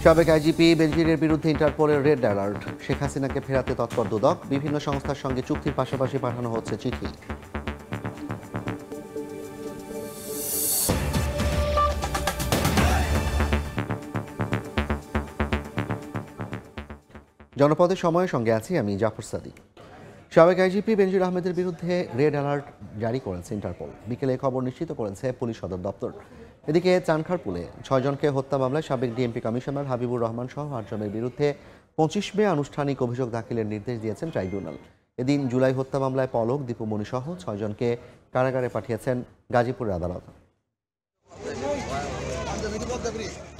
সাবেক আইজিপি বেনজিরের বিরুদ্ধে ইন্টারপোলের red alert. Sheikh হাসিনাকে ফেরাতে তৎপর দুদক। বিভিন্ন সংস্থার সঙ্গে চুক্তির পাশাপাশি পাঠানো হচ্ছে চিঠি। জনপদের সময়ের সঙ্গে আছি আমি জাফর সাদিক। সাবেক আইজিপি বেনজির আহমেদের বিরুদ্ধে রেড অ্যালার্ট জারি করেছে ইন্টারপোল। বিকেলে খবর নিশ্চিত করেছে পুলিশ সদর দপ্তর। এদিকে চানখারপুলে 6 জনকে হত্যা মামলায় সাবেক ডিএমপি কমিশনার হাবিবুর রহমান সহ 8 জনের বিরুদ্ধে 25 মে আনুষ্ঠানিক অভিযোগ দাখিলের নির্দেশ দিয়েছেন ট্রাইব্যুনাল। এদিন জুলাই হত্যা মামলায় পলক, দীপুমণি সহ 6 জনকে কারাগারে পাঠিয়েছেন গাজীপুরের আদালত।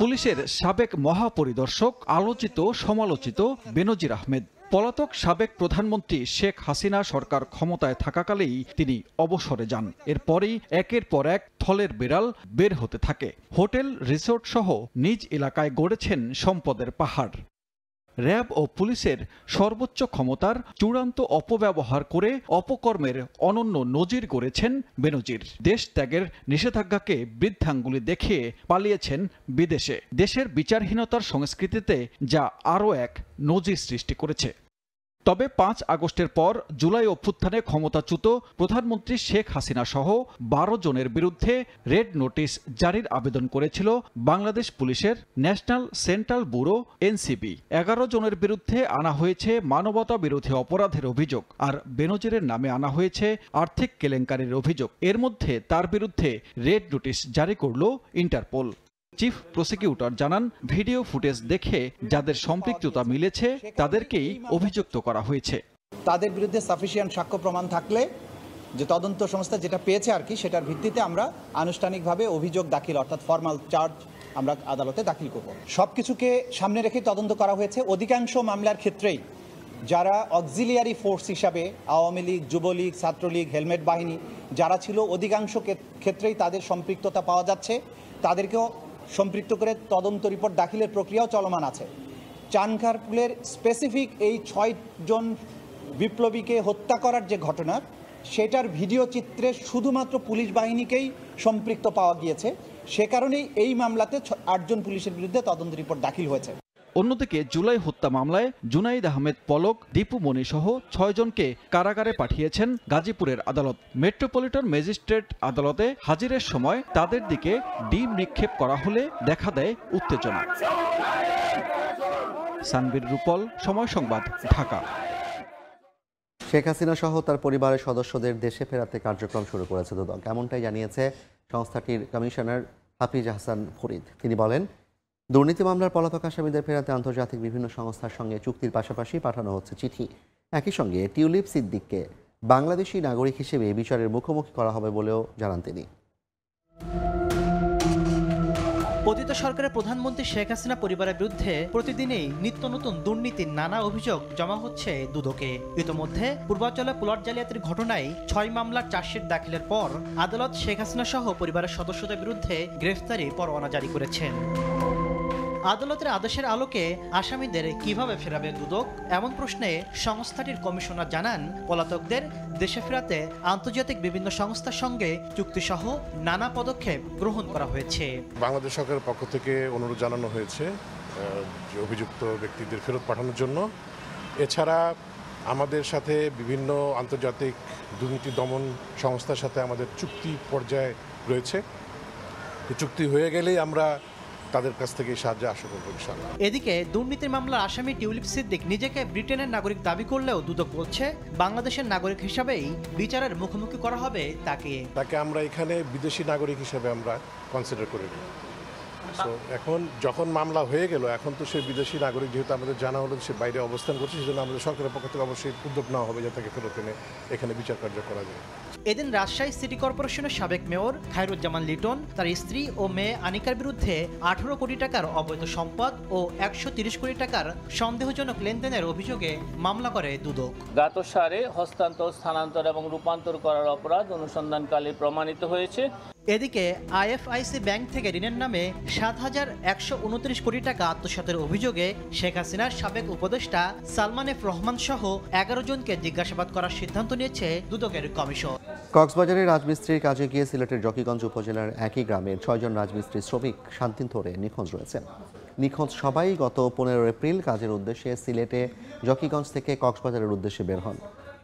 পুলিশের সাবেক মহাপরিদর্শক, আলোচিত সমালোচিত বেনজির আহমেদ। পলাতক সাবেক প্রধানমন্ত্রী শেখ হাসিনা সরকার ক্ষমতায় থাকাকালেই তিনি অবসরে যান। এরপরই একের পর এক থলের বিড়াল বের হতে থাকে। হোটেল, রিসোর্ট সহ নিজ এলাকায় গড়েছেন সম্পদের পাহাড়। র্যাব ও পুলিশের সর্বোচ্চ ক্ষমতার চূড়ান্ত অপব্যবহার করে অপকর্মের অনন্য নজির গড়েছেন বেনজির। দেশ ত্যাগের নিষেধাজ্ঞাকে বৃদ্ধাঙ্গুলি দেখিয়ে পালিয়েছেন বিদেশে। দেশের বিচারহীনতার সংস্কৃতিতে যা আরও এক নজির সৃষ্টি করেছে। তবে 5 আগস্টের পর জুলাই অভ্যুত্থানে ক্ষমতাচ্যুত প্রধানমন্ত্রী শেখ হাসিনা সহ 12 জনের বিরুদ্ধে রেড নোটিশ জারির আবেদন করেছিল বাংলাদেশ পুলিশের ন্যাশনাল সেন্ট্রাল ব্যুরো এনসিবি। 11 জনের বিরুদ্ধে আনা হয়েছে মানবতা বিরোধী অপরাধের অভিযোগ, আর বেনজিরের নামে আনা হয়েছে আর্থিক কেলেঙ্কারির অভিযোগ। এর মধ্যে তার বিরুদ্ধে রেড নোটিশ জারি করল ইন্টারপোল। চিফ প্রসিকিউটর জানান, ভিডিও ফুটেজ দেখে যাদের সম্পৃক্ততা মিলেছে তাদেরকেই অভিযুক্ত করা হয়েছে। তাদের বিরুদ্ধে সাফিসিয়েন্ট সাক্ষ্য প্রমাণ থাকলে, যে তদন্ত সংস্থা যেটা পেয়েছে আর কি, সেটার ভিত্তিতে আমরা আনুষ্ঠানিকভাবে অভিযোগ দাখিল অর্থাৎ ফর্মাল চার্জ আমরা আদালতে দাখিল করব। সবকিছুকে সামনে রেখে তদন্ত করা হয়েছে। অধিকাংশ মামলার ক্ষেত্রেই যারা অক্সিলিয়ারি ফোর্স হিসাবে আওয়ামী লীগ, যুবলীগ, ছাত্রলীগ, হেলমেট বাহিনী যারা ছিল, অধিকাংশ ক্ষেত্রেই তাদের সম্পৃক্ততা পাওয়া যাচ্ছে। তাদেরকেও সম্পৃক্ত করে তদন্ত রিপোর্ট দাখিলের প্রক্রিয়াও চলমান আছে। চানখারপুলের স্পেসিফিক এই 6 জন বিপ্লবীকে হত্যা করার যে ঘটনা, সেটার ভিডিও চিত্রে শুধুমাত্র পুলিশ বাহিনীকেই সম্পৃক্ত পাওয়া গিয়েছে। সে কারণেই এই মামলাতে 8 জন পুলিশের বিরুদ্ধে তদন্ত রিপোর্ট দাখিল হয়েছে। অন্যদিকে জুলাই হত্যা মামলায় জুনাইদ আহমেদ পলক, দীপুমণি সহ 6 জনকে কারাগারে পাঠিয়েছেন গাজীপুরের আদালত। মেট্রোপলিটন ম্যাজিস্ট্রেট আদালতে হাজিরের সময় তাদের দিকে ডিম নিক্ষেপ করা হলে দেখা দেয় উত্তেজনা। সানবীর রূপল, সময় সংবাদ, ঢাকা। শেখ হাসিনা সহ তার পরিবারের সদস্যদের দেশে ফেরাতে কার্যক্রম শুরু করেছে দুদক, এমনটাই জানিয়েছে সংস্থাটির কমিশনার হাফিজ আহসান ফরিদ। তিনি বলেন, দুর্নীতি মামলার পলাতক আসামিদের ফেরাতে আন্তর্জাতিক বিভিন্ন সংস্থার সঙ্গে চুক্তির পাশাপাশি পাঠানো হচ্ছে চিঠি। একই সঙ্গে টিউলিপ সিদ্দিককে বাংলাদেশি নাগরিক হিসেবে বিচারের মুখোমুখি করা হবে বলেও জানান তিনি। পতিত সরকারের প্রধানমন্ত্রী শেখ হাসিনা পরিবারের বিরুদ্ধে প্রতিদিনই নিত্য নতুন দুর্নীতির নানা অভিযোগ জমা হচ্ছে দুদকে। ইতোমধ্যে পূর্বাঞ্চলে প্লট জালিয়াতির ঘটনায় 6 মামলার চার্জশিট দাখিলের পর আদালত শেখ হাসিনা সহ পরিবারের সদস্যদের বিরুদ্ধে গ্রেফতারি পরোয়ানা জারি করেছেন। আদালতের আদেশের আলোকে আসামিদের কিভাবে ফেরাবে দুদক, এমন প্রশ্নে সংস্থাটির কমিশনার জানান, পলাতকদের দেশে ফেরাতে আন্তর্জাতিক বিভিন্ন সংস্থার সঙ্গে চুক্তিসহ নানা পদক্ষেপ গ্রহণ করা হয়েছে। বাংলাদেশ সরকারের পক্ষ থেকে অনুরোধ জানানো হয়েছে যে অভিযুক্ত ব্যক্তিদের ফেরত পাঠানোর জন্য। এছাড়া আমাদের সাথে বিভিন্ন আন্তর্জাতিক দুর্নীতি দমন সংস্থার সাথে আমাদের চুক্তি পর্যায়ে রয়েছে। এই চুক্তি হয়ে গেলেই আমরা তাদের কাছ থেকে সাহায্য আশা করব ইনশাআল্লাহ। এদিকে দুর্নীতির মামলার আসামি টিউলিপ সিদ্দিক নিজেকে ব্রিটেনের নাগরিক দাবি করলেও দুদক বলছে বাংলাদেশের নাগরিক হিসাবেই বিচারের মুখোমুখি করা হবে তাকে আমরা এখানে বিদেশি নাগরিক হিসেবে আমরা কনসিডার করে নিই। সো এখন যখন মামলা হয়ে গেল, এখন তো সে বিদেশি নাগরিক, যেহেতু আমাদের জানা হলো সে বাইরে অবস্থান করছে, সেজন্য আমাদের সরকারের পক্ষ থেকে অবশ্যই উদ্যোগ নেওয়া হবে যাতে তাকে ফেরত এনে এখানে বিচার কার্য করা যায়। এদিন রাজশাহী সিটি কর্পোরেশনের সাবেক মেয়র খায়রুজ্জামান লিটন, তার স্ত্রী ও মেয়ে আনিকার বিরুদ্ধে 18 কোটি টাকার অবৈধ সম্পদ ও 130 কোটি টাকার সন্দেহজনক লেনদেনের অভিযোগে মামলা করে দুদক। জ্ঞাতসারে হস্তান্তর, স্থানান্তর এবং রূপান্তর করার অপরাধ অনুসন্ধানকালে প্রমাণিত হয়েছে। এদিকে আইএফআইসি ব্যাংক থেকে ঋণের নামে 7,129 কোটি টাকা আত্মসাতের অভিযোগে শেখ হাসিনার সাবেক উপদেষ্টা সালমান এফ রহমান সহ 11 জনকে জিজ্ঞাসাবাদ করার সিদ্ধান্ত নিয়েছে দুদকের কমিশন। কক্সবাজারের রাজমিস্ত্রির কাজে গিয়ে সিলেটের জকিগঞ্জ উপজেলার একই গ্রামের 6 জন রাজমিস্ত্রি শ্রমিক 7 দিন ধরে নিখোঁজ রয়েছেন। নিখোঁজ সবাই গত 15 এপ্রিল কাজের উদ্দেশ্যে সিলেটে জকিগঞ্জ থেকে কক্সবাজারের উদ্দেশ্যে বের হন।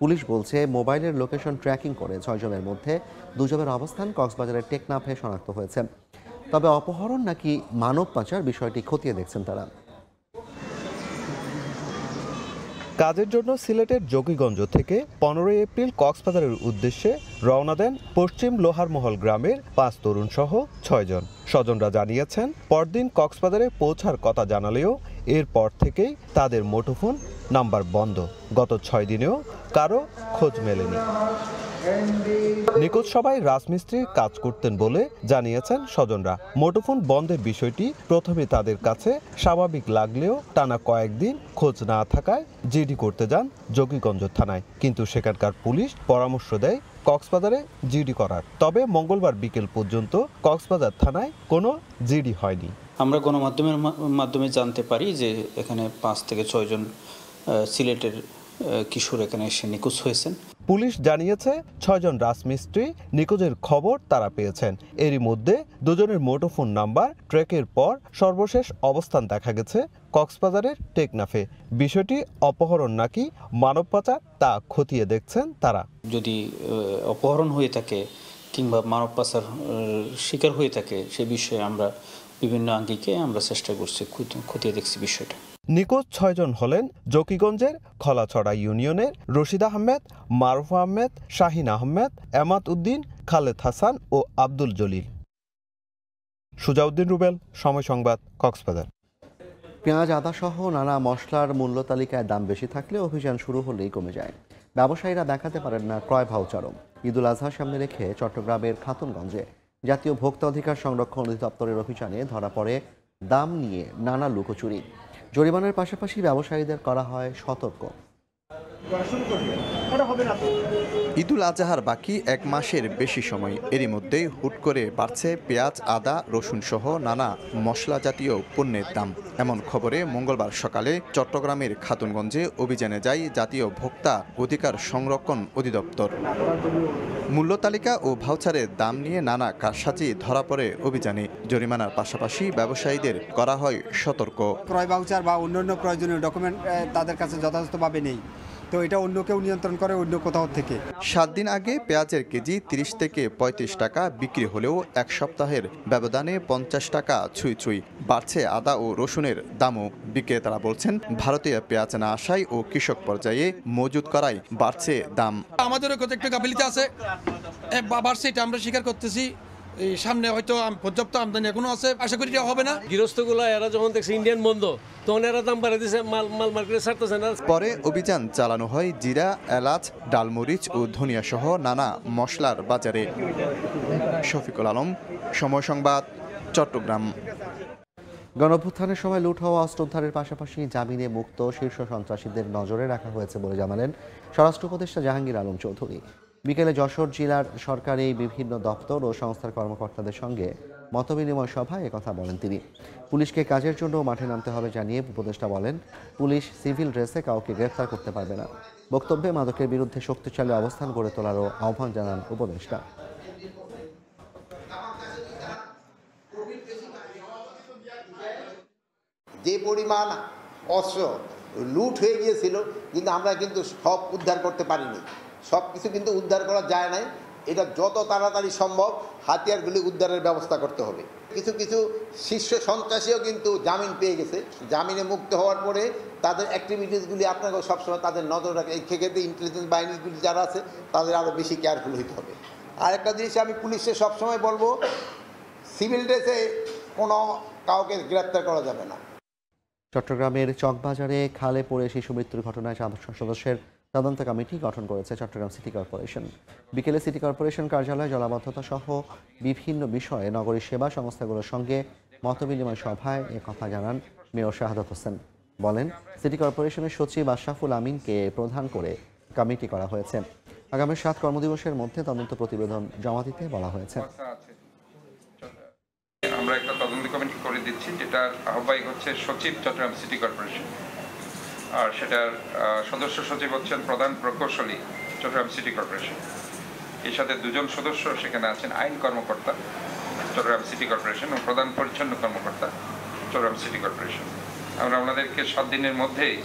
পুলিশ বলছে মোবাইলের লোকেশন ট্র্যাকিং করে 6 জনের মধ্যে 2 জনের অবস্থান কক্সবাজারের টেকনাফে শনাক্ত হয়েছে। তবে অপহরণ নাকি মানব পাচার বিষয়টি খতিয়ে দেখছেন তারা। কাজের জন্য সিলেটের জকিগঞ্জ থেকে 15 এপ্রিল কক্সবাজারের উদ্দেশ্যে রওনা দেন পশ্চিম লোহারমহল গ্রামের 5 তরুণ সহ 6 জন। স্বজনরা জানিয়েছেন পরদিন কক্সবাজারে পৌঁছার কথা জানালেও এরপর থেকেই তাদের মুঠোফোন নাম্বার বন্ধ। গত 6 দিনেও কারো খোঁজ মেলেনি। নিখোঁজ সবাই রাজমিস্ত্রির কাজ করতেন বলে জানিয়েছেন স্বজনরা। মুঠোফোন বন্ধের বিষয়টি প্রথমে তাদের কাছে স্বাভাবিক লাগলেও টানা কয়েকদিন খোঁজ না থাকায় জিডি করতে যান জকিগঞ্জ থানায়, কিন্তু সেখানকার পুলিশ পরামর্শ দেয় কক্সবাজারে জিডি করার। তবে মঙ্গলবার বিকেল পর্যন্ত কক্সবাজার থানায় কোনো জিডি হয়নি। আমরা গণমাধ্যমের মাধ্যমে জানতে পারি যে এখানে 5 থেকে 6 জন সিলেটের কিশোর এখানে এসে নিখোঁজ হয়েছেন। পুলিশ জানিয়েছে 6 জন রাজমিস্ত্রি নিখোঁজের খবর তারা পেয়েছেন। এরই মধ্যে 2 জনের মুঠোফোন নাম্বার ট্র্যাকের পর সর্বশেষ অবস্থান দেখা গেছে কক্সবাজারের টেকনাফে। বিষয়টি অপহরণ নাকি মানব পাচার তা খতিয়ে দেখছেন তারা। যদি অপহরণ হয়ে থাকে কিংবা মানব পাচার শিকার হয়ে থাকে সে বিষয়ে আমরা বিভিন্ন আঙ্গিকে আমরা চেষ্টা করছি, খতিয়ে দেখছি বিষয়টা। নিখোঁজ 6 জন হলেন জকিগঞ্জের খলাছড়া ইউনিয়নের রশিদ আহমেদ, মারুফ আহমেদ, শাহিন আহমেদ, এমাদ উদ্দিন, খালেদ হাসান ও আব্দুল জলিল। সুজাউদ্দিন রুবেল, সময় সংবাদ, কক্সবাজার। পেঁয়াজ, আদা সহ নানা মশলার মূল্য তালিকায় দাম বেশি থাকলে অভিযান শুরু হলেই কমে যায়। ব্যবসায়ীরা দেখাতে পারেন না ক্রয় ভাউচারও। ঈদুল আজহার সামনে রেখে চট্টগ্রামের খাতুনগঞ্জে জাতীয় ভোক্তা অধিকার সংরক্ষণ অধিদপ্তরের অভিযানে ধরা পড়ে দাম নিয়ে নানা লুকোচুরি। জরিমানার পাশাপাশি ব্যবসায়ীদের করা হয় সতর্ক। ঈদুল আজহার বাকি 1 মাসের বেশি সময়, এরই মধ্যেই হুট করে বাড়ছে পেঁয়াজ, আদা, রসুন সহ নানা মশলা জাতীয় পণ্যের দাম। এমন খবরে মঙ্গলবার সকালে চট্টগ্রামের খাতুনগঞ্জে অভিযানে যায় জাতীয় ভোক্তা অধিকার সংরক্ষণ অধিদপ্তর। মূল্য তালিকা ও ভাউচারের দাম নিয়ে নানা কারসাজি ধরা পড়ে অভিযানে। জরিমানার পাশাপাশি ব্যবসায়ীদের করা হয় সতর্ক। ক্রয় ভাউচার বা অন্যান্য প্রয়োজনীয় ডকুমেন্ট তাদের কাছে যথাযথভাবে নেই, তো এটা অন্য কেউ নিয়ন্ত্রণ করে অন্য কোথাও থেকে। 7 দিন আগে পেঁয়াজের কেজি 30 থেকে 35 টাকা বিক্রি হলেও 1 সপ্তাহের ব্যবধানে 50 টাকা ছুঁই ছুঁই বাড়ছে আদা ও রসুনের দামও। বিক্রেতারা বলছেন ভারতীয় পেঁয়াজ না আসায় ও কৃষক পর্যায়ে মজুত করায় বাড়ছে দাম। আমাদেরও একটু গাফিলতি আছে, বাড়ছে, এটা আমরা স্বীকার করতেছি। সামনে হয়তো পর্যাপ্ত আমদানি এখনো আছে, আশা করি হবে না। গৃহস্থগুলো এরা যখন দেখছে ইন্ডিয়ান বন্ধ তখন এরা দাম বাড়িয়ে দিচ্ছে, মাল মার্কেটে ছাড়তেছে না। পরে অভিযান চালানো হয় জিরা, এলাচ, ডালমরিচ ও ধনিয়া সহ নানা মশলার বাজারে। শফিকুল আলম, সময় সংবাদ, চট্টগ্রাম। গণঅভ্যুত্থানের সময় লুট হওয়া অস্ত্র উদ্ধারের পাশাপাশি জামিনে মুক্ত শীর্ষ সন্ত্রাসীদের নজরে রাখা হয়েছে বলে জানালেন স্বরাষ্ট্র উপদেষ্টা জাহাঙ্গীর আলম চৌধুরী। বিকেলে যশোর জেলার সরকারি বিভিন্ন দপ্তর ও সংস্থার কর্মকর্তাদের সঙ্গে মতবিনিময় সভায় একথা বলেন তিনি। পুলিশকে কাজের জন্য মাঠে নামতে হবে জানিয়ে উপদেষ্টা বলেন, পুলিশ সিভিল ড্রেসে কাউকে গ্রেফতার করতে পারবে না। বক্তব্যে মাদকের বিরুদ্ধে শক্তিশালী অবস্থান গড়ে তোলারও আহ্বান জানান উপদেষ্টা। যে পরিমাণ অস্ত্র লুট হয়ে গিয়েছিল, কিন্তু আমরা কিন্তু সব উদ্ধার করতে পারিনি, সব কিছু কিন্তু উদ্ধার করা যায় নাই। এটা যত তাড়াতাড়ি সম্ভব হাতিয়ারগুলি উদ্ধারের ব্যবস্থা করতে হবে। কিছু কিছু শীর্ষ সন্ত্রাসীও কিন্তু জামিন পেয়ে গেছে। জামিনে মুক্ত হওয়ার পরে তাদের অ্যাক্টিভিটিসগুলি আপনাকে সবসময় তাদের নজর রাখে। এই ক্ষেত্রে ইন্টেলিজেন্স বাহিনীগুলি যারা আছে তাদের আরও বেশি কেয়ারফুল হতে হবে। আর একটা জিনিস আমি পুলিশে সবসময় বলবো, সিভিল ড্রেসে কোনো কাউকে গ্রেপ্তার করা যাবে না। চট্টগ্রামের চকবাজারে খালে পড়ে শিশু মৃত্যুর ঘটনায় 4 সদস্যের তদন্ত কমিটি গঠন করেছে চট্টগ্রাম সিটি কর্পোরেশন। বিকেলে সিটি কর্পোরেশন কার্যালয়ে জলাবদ্ধতা সহ বিভিন্ন বিষয়ে নগরীর সেবা সংস্থাগুলোর সঙ্গে মতবিনিময় সভায় একথা জানান মেয়র শাহাদাত হোসেন। বলেন, সিটি কর্পোরেশনের সচিব আশরাফুল আমিনকে প্রধান করে কমিটি করা হয়েছে। আগামী 7 কর্মদিবসের মধ্যে তদন্ত প্রতিবেদন জমা দিতে বলা হয়েছে। আমরা একটা তদন্ত কমিটি করে দিচ্ছি, যেটার আহ্বায়ক হচ্ছে সচিব চট্টগ্রাম সিটি কর্পোরেশন, আর সেটার সদস্য সচিব হচ্ছেন প্রধান প্রকৌশলী চট্টগ্রাম সিটি কর্পোরেশন। এর সাথে 2 জন সদস্য সেখানে আছেন আইন কর্মকর্তা চট্টগ্রাম সিটি কর্পোরেশন ও প্রধান পরিচ্ছন্ন কর্মকর্তা চট্টগ্রাম সিটি কর্পোরেশন। আমরা ওনাদেরকে 7 দিনের মধ্যেই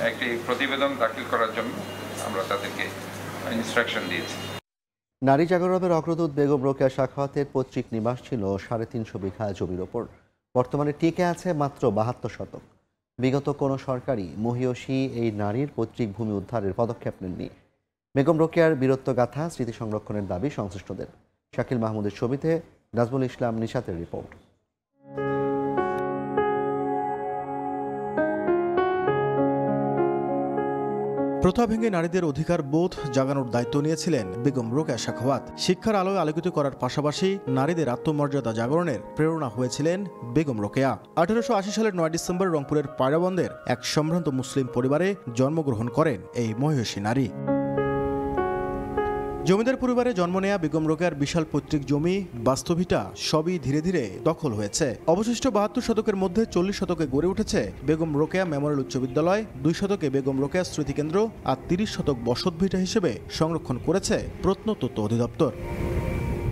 একটি প্রতিবেদন দাখিল করার জন্য আমরা তাদেরকে ইনস্ট্রাকশন দিয়েছি। নারী জাগরণের অগ্রদূত বেগম রোকেয়া সাখাওয়াতের পৈতৃক নিবাস ছিল 350 বিঘা জমির ওপর। বর্তমানে টিকে আছে মাত্র 72 শতক। বিগত কোনো সরকারই মহিয়সী এই নারীর পৈতৃক ভূমি উদ্ধারের পদক্ষেপ নেননি। বেগম রোকেয়ার বীরত্বগাথা স্মৃতি সংরক্ষণের দাবি সংশ্লিষ্টদের। শাকিল মাহমুদের ছবিতে নাজমুল ইসলাম নিশাতের রিপোর্ট। প্রথা ভেঙে নারীদের অধিকার বোধ জাগানোর দায়িত্ব নিয়েছিলেন বেগম রোকেয়া সাখাওয়াত। শিক্ষার আলোয় আলোকিত করার পাশাপাশি নারীদের আত্মমর্যাদা জাগরণের প্রেরণা হয়েছিলেন বেগম রোকেয়া। 1880 সালের 9 ডিসেম্বর রংপুরের পায়রাবন্দের এক সম্ভ্রান্ত মুসলিম পরিবারে জন্মগ্রহণ করেন এই মহিয়সী নারী। জমিদার পরিবারে জন্ম নেয়া বেগম রোকেয়ার বিশাল পৈতৃক জমি, বাস্তবিটা সবই ধীরে ধীরে দখল হয়েছে। অবশিষ্ট 72 শতকের মধ্যে 40 শতকে গড়ে উঠেছে বেগম রোকেয়া মেমোরিয়াল উচ্চ বিদ্যালয়, 2 শতকে বেগম রোকেয়া স্মৃতিকেন্দ্র আর 30 শতক বসতভিটা হিসেবে সংরক্ষণ করেছে প্রত্নতত্ত্ব অধিদপ্তর।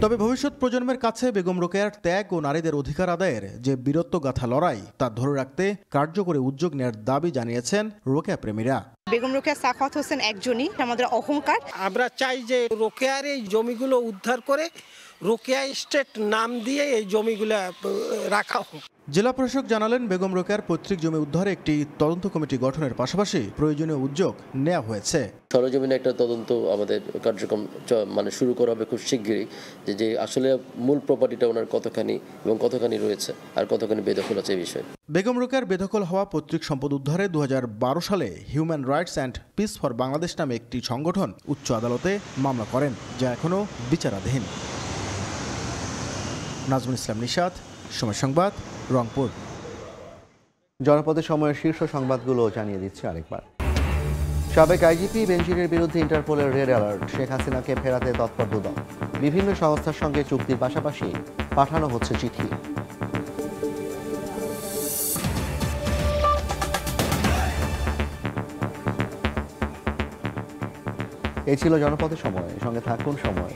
তবে ভবিষ্যৎ প্রজন্মের কাছে বেগম রোকেয়ার ত্যাগ ও নারীদের অধিকার আদায়ের যে বীরত্বগাথা লড়াই তা ধরে রাখতে কার্যকরী উদ্যোগ নেওয়ার দাবি জানিয়েছেন রোকেয়া প্রেমীরা। বেগম রোকেয়া সাখাওয়াত হোসেন একজনই আমাদের অহংকার। আমরা চাই যে রোকেয়ার এই জমিগুলো উদ্ধার করে রোকেয়া স্টেট নাম দিয়ে এই জমিগুলো রাখা হোক। জেলা প্রশাসক জানালেন, বেগম রোকেয়ার পৈতৃক জমি উদ্ধারে একটি তদন্ত কমিটি গঠনের পাশাপাশি প্রয়োজনীয় উদ্যোগ নেওয়া হয়েছে। সরজমিনে একটা তদন্ত আমাদের কার্যক্রম শুরু করা হবে খুব শিগগিরই, যে আসলে মূল প্রপার্টিটা ওনার কতখানি এবং কতখানি রয়েছে আর কতখানি বেদখল আছে এই বিষয়ে। বেগম রোকেয়ার বেদখল হওয়া পৈতৃক সম্পদ উদ্ধারে 2012 সালে human rights and piece for Bangladesh নামে একটি সংগঠন উচ্চ আদালতে মামলা করেন, যা এখনও বিচারাধীন। নাজমুল ইসলাম নিশাত, সময় সংবাদ, রংপুর। জনপদের সময়ের শীর্ষ সংবাদগুলো জানিয়ে দিচ্ছে আরেকবার। সাবেক আইজিপি বেনজিরের বিরুদ্ধে ইন্টারপোলের রেড অ্যালার্ট। শেখ হাসিনাকে ফেরাতে তৎপর দুদক। বিভিন্ন সংস্থার সঙ্গে চুক্তির পাশাপাশি পাঠানো হচ্ছে চিঠি। এই ছিল জনপদের সময়। সঙ্গে থাকুন সময়।